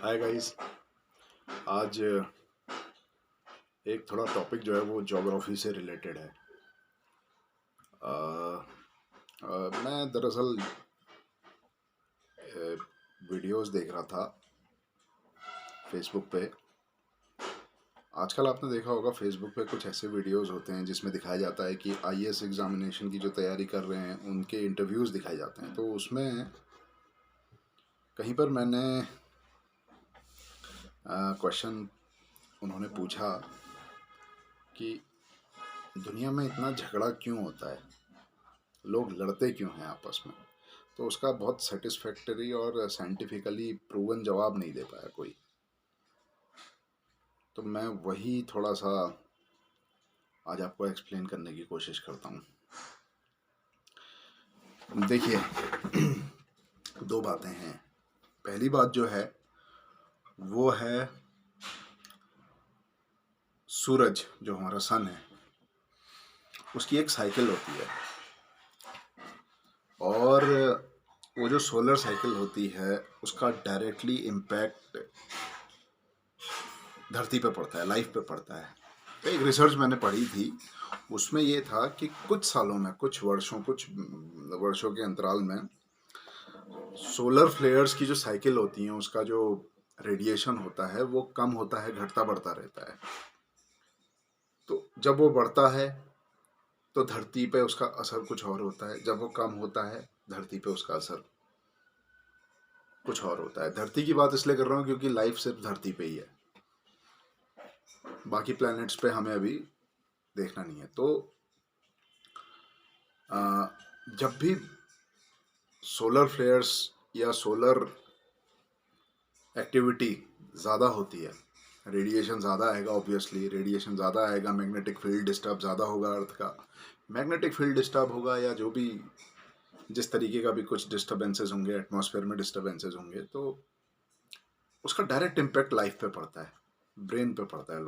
Hi guys. आज एक थोड़ा टॉपिक जो है वो ज्योग्राफी से रिलेटेड है। मैं दरअसल वीडियोस देख रहा था फेसबुक पे। आजकल आपने देखा होगा फेसबुक पे कुछ ऐसे वीडियोस होते हैं जिसमें दिखाया जाता है कि आईएएस एग्जामिनेशन की जो तैयारी कर रहे हैं उनके इंटरव्यूज़ दिखाए जाते हैं। तो उसमें कहीं पर मैंने क्वेश्चन उन्होंने पूछा कि दुनिया में इतना झगड़ा क्यों होता है, लोग लड़ते क्यों हैं आपस में। तो उसका बहुत सेटिस्फैक्टरी और साइंटिफिकली प्रूवन जवाब नहीं दे पाया कोई। तो मैं वही थोड़ा सा आज आपको एक्सप्लेन करने की कोशिश करता हूँ। देखिए, दो बातें हैं। पहली बात जो है वो है सूरज, जो हमारा सन है, उसकी एक साइकिल होती है। और वो जो सोलर साइकिल होती है उसका डायरेक्टली इम्पैक्ट धरती पे पड़ता है, लाइफ पे पड़ता है। तो एक रिसर्च मैंने पढ़ी थी, उसमें ये था कि कुछ सालों में, कुछ वर्षों के अंतराल में सोलर फ्लेयर्स की जो साइकिल होती है उसका जो रेडिएशन होता है वो कम होता है, घटता बढ़ता रहता है। तो जब वो बढ़ता है तो धरती पे उसका असर कुछ और होता है, जब वो कम होता है धरती पे उसका असर कुछ और होता है। धरती की बात इसलिए कर रहा हूँ क्योंकि लाइफ सिर्फ धरती पे ही है, बाकी प्लैनेट्स पे हमें अभी देखना नहीं है। तो जब भी सोलर फ्लेयर्स या सोलर एक्टिविटी ज़्यादा होती है, रेडिएशन ज़्यादा आएगा। ऑब्वियसली रेडिएशन ज़्यादा आएगा, मैग्नेटिक फील्ड डिस्टर्ब ज़्यादा होगा, अर्थ का मैग्नेटिक फील्ड डिस्टर्ब होगा, या जो भी जिस तरीके का भी कुछ डिस्टर्बेंसेस होंगे, एटमॉस्फेयर में डिस्टर्बेंसेस होंगे, तो उसका डायरेक्ट इम्पैक्ट लाइफ पे पड़ता है, ब्रेन पे पड़ता है।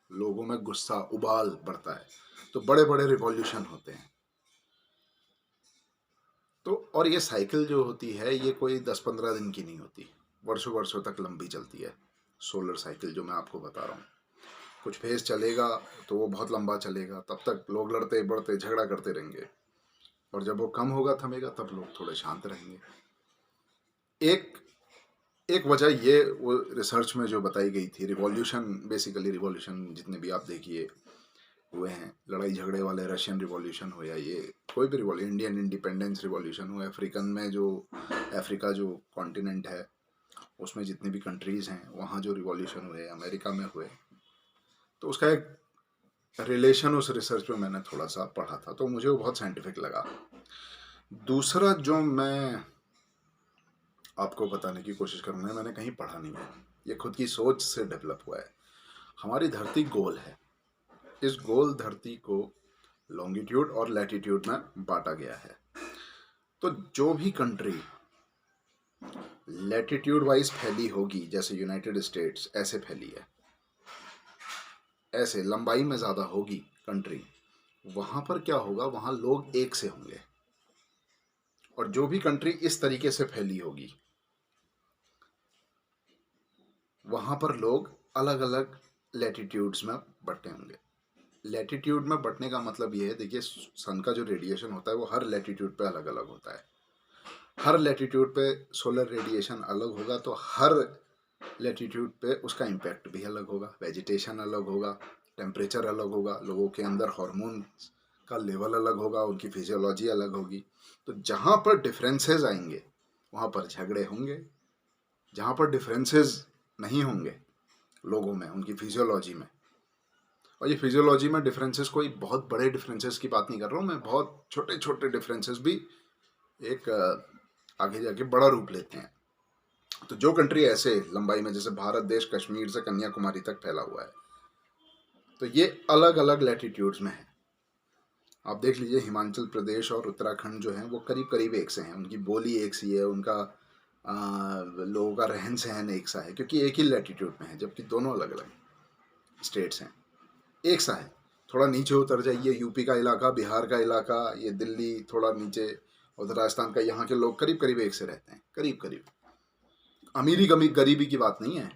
लोगों में गुस्सा उबाल बढ़ता है, तो बड़े बड़े रिवॉल्यूशन होते हैं। तो और ये साइकिल जो होती है ये कोई 10-15 दिन की नहीं होती, वर्षों वर्षों तक लंबी चलती है। सोलर साइकिल जो मैं आपको बता रहा हूँ, कुछ फेज चलेगा तो वो बहुत लंबा चलेगा, तब तक लोग लड़ते बढ़ते झगड़ा करते रहेंगे, और जब वो कम होगा, थमेगा, तब लोग थोड़े शांत रहेंगे। एक एक वजह ये वो रिसर्च में जो बताई गई थी, रिवॉल्यूशन, बेसिकली रिवॉल्यूशन जितने भी आप देखिए हुए हैं, लड़ाई झगड़े वाले, रशियन रिवॉल्यूशन हो या ये कोई भी रिवॉल्यूशन, इंडियन इंडिपेंडेंस रिवॉल्यूशन हो, अफ्रीकन में जो अफ्रीका जो कॉन्टिनेंट है उसमें जितनी भी कंट्रीज़ हैं वहाँ जो रिवॉल्यूशन हुए, अमेरिका में हुए, तो उसका एक रिलेशन उस रिसर्च में मैंने थोड़ा सा पढ़ा था, तो मुझे वो बहुत साइंटिफिक लगा। दूसरा जो मैं आपको बताने की कोशिश करूँगा, मैंने कहीं पढ़ा नहीं है, ये खुद की सोच से डेवलप हुआ है। हमारी धरती गोल है, इस गोल धरती को लॉन्गिट्यूड और लैटिट्यूड में बांटा गया है। तो जो भी कंट्री लैटिट्यूड वाइज फैली होगी, जैसे यूनाइटेड स्टेट्स ऐसे फैली है, ऐसे लंबाई में ज़्यादा होगी कंट्री, वहाँ पर क्या होगा, वहाँ लोग एक से होंगे। और जो भी कंट्री इस तरीके से फैली होगी वहाँ पर लोग अलग अलग लैटिट्यूड्स में बटे होंगे। लैटिट्यूड में बटने का मतलब ये है, देखिए सन का जो रेडिएशन होता है वो हर लैटिट्यूड पे अलग अलग होता है। हर लैटिट्यूड पे सोलर रेडिएशन अलग होगा, तो हर लैटिट्यूड पे उसका इम्पैक्ट भी अलग होगा, वेजिटेशन अलग होगा, टेम्परेचर अलग होगा, लोगों के अंदर हार्मोन का लेवल अलग होगा, उनकी फिजियोलॉजी अलग होगी। तो जहाँ पर डिफरेंसेस आएंगे वहाँ पर झगड़े होंगे, जहाँ पर डिफरेंसेस नहीं होंगे लोगों में, उनकी फिजियोलॉजी में, और ये फिजियोलॉजी में डिफरेंसेस कोई बहुत बड़े डिफरेंसेस की बात नहीं कर रहा हूँ मैं, बहुत छोटे छोटे डिफरेंसेस भी एक आगे जाके बड़ा रूप लेते हैं। तो जो कंट्री ऐसे लंबाई में, जैसे भारत देश कश्मीर से कन्याकुमारी तक फैला हुआ है, तो ये अलग अलग लैटिट्यूड्स में है। आप देख लीजिए, हिमाचल प्रदेश और उत्तराखंड जो है वो करीब करीब एक से हैं, उनकी बोली एक सी है, उनका लोगों का रहन सहन एक सा है, क्योंकि एक ही लैटिट्यूड में है, जबकि दोनों अलग अलग स्टेट्स हैं। एक सा है, थोड़ा नीचे उतर जाइए, यूपी का इलाका, बिहार का इलाका, ये दिल्ली थोड़ा नीचे, उधर राजस्थान का, यहाँ के लोग करीब करीब एक से रहते हैं, करीब करीब। अमीरी कमी गरीबी की बात नहीं है,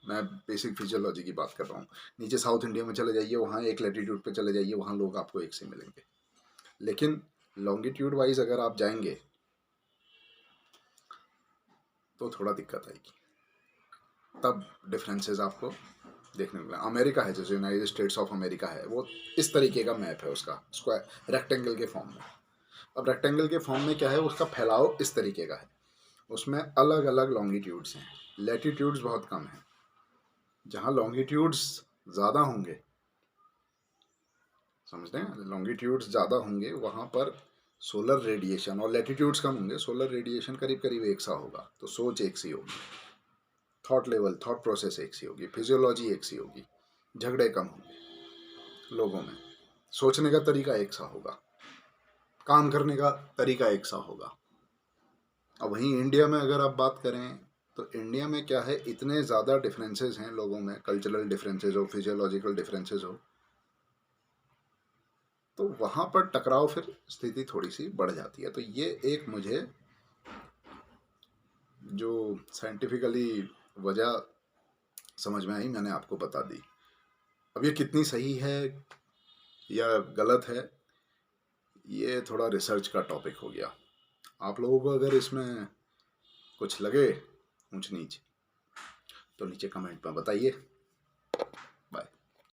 मैं बेसिक फिजियोलॉजी की बात कर रहा हूँ। नीचे साउथ इंडिया में चले जाइए, वहाँ एक लैटिट्यूड पे चले जाइए, वहाँ लोग आपको एक से मिलेंगे। लेकिन लॉन्गिट्यूड वाइज अगर आप जाएंगे तो थोड़ा दिक्कत आएगी, तब डिफरेंसेस आपको देखने को मिला। अमेरिका है, जैसे यूनाइटेड स्टेट्स ऑफ अमेरिका है, वो इस तरीके का मैप है उसका, स्क्वायर रेक्टेंगल के फॉर्म में। अब रेक्टेंगल के फॉर्म में क्या है, उसका फैलाव इस तरीके का है, उसमें अलग अलग लॉन्गिट्यूड्स हैं, लैटिट्यूड्स बहुत कम हैं। जहाँ लॉन्गिट्यूड्स ज़्यादा होंगे, समझ रहे हैं, लॉन्गिट्यूड्स ज़्यादा होंगे वहाँ पर सोलर रेडिएशन, और लैटिट्यूड्स कम होंगे, सोलर रेडिएशन करीब करीब एक सा होगा, तो सोच एक सी होगी, थॉट लेवल, थॉट प्रोसेस एक सी होगी, फिजियोलॉजी एक सी होगी, झगड़े कम होंगे लोगों में, सोचने का तरीका एक सा होगा, काम करने का तरीका एक सा होगा। अब वहीं इंडिया में अगर आप बात करें तो इंडिया में क्या है, इतने ज़्यादा डिफरेंसेस हैं लोगों में, कल्चरल डिफरेंसेस हो, फिजियोलॉजिकल डिफरेंसेस हो, तो वहाँ पर टकराव, फिर स्थिति थोड़ी सी बढ़ जाती है। तो ये एक मुझे जो साइंटिफिकली वजह समझ में आई, मैंने आपको बता दी। अब ये कितनी सही है या गलत है, ये थोड़ा रिसर्च का टॉपिक हो गया। आप लोगों को अगर इसमें कुछ लगे ऊंच नीच, तो नीचे कमेंट में बताइए।